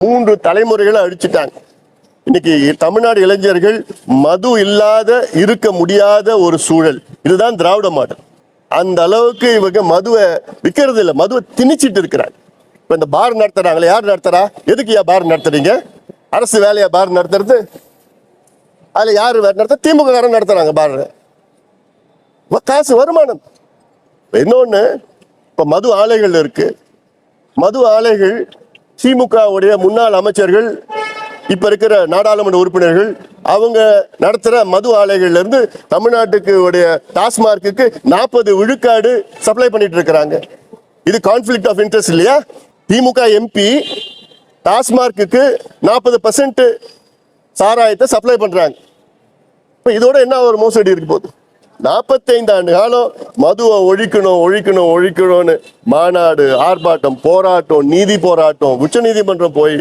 3 தலைமுறைகளை அழிச்சிட்டாங்க. இன்னைக்கு தமிழ்நாடு இளைஞர்கள் மது இல்லாத இருக்க முடியாத ஒரு சூழல். இதுதான் திராவிட மாடல். அந்த அளவுக்கு இவங்க மதுவை விற்கிறது இல்லை, மதுவை திணிச்சிட்டு இருக்கிறாங்க. இப்ப இந்த பார் நடத்துறாங்களே, யார் நடத்துறா? எதுக்கு பார் நடத்துறீங்க? அரசு வேலையா பார் நடத்துறது? அதுல யாரு நடத்த? திமுக காரன் நடத்துறாங்க பார். காசு வருமானம். இன்னொன்னு, இப்ப மது ஆலைகள் இருக்கு. மது ஆலைகள் திமுகவுடைய முன்னாள் அமைச்சர்கள், இப்ப இருக்கிற நாடாளுமன்ற உறுப்பினர்கள், அவங்க நடத்துற மது ஆலைகள்ல இருந்து தமிழ்நாட்டுக்கு உடைய டாஸ்மார்க்கு 40 விழுக்காடு சப்ளை பண்ணிட்டு இருக்கிறாங்க. இது கான்ஃபிளிக்ட் ஆஃப் இன்ட்ரெஸ்ட் இல்லையா? திமுக எம்பி டாஸ்மார்க்கு 40% சாராயத்தை சப்ளை பண்றாங்க. இப்ப இதோட என்ன ஒரு மோசடி இருக்கு போகுது? 45 ஆண்டு காலம் மதுவை ஒழிக்கணும் ஒழிக்கணும் ஒழிக்கணும்னு மாநாடு, ஆர்ப்பாட்டம், போராட்டம், நீதி போராட்டம், உச்ச நீதிமன்றம் போய்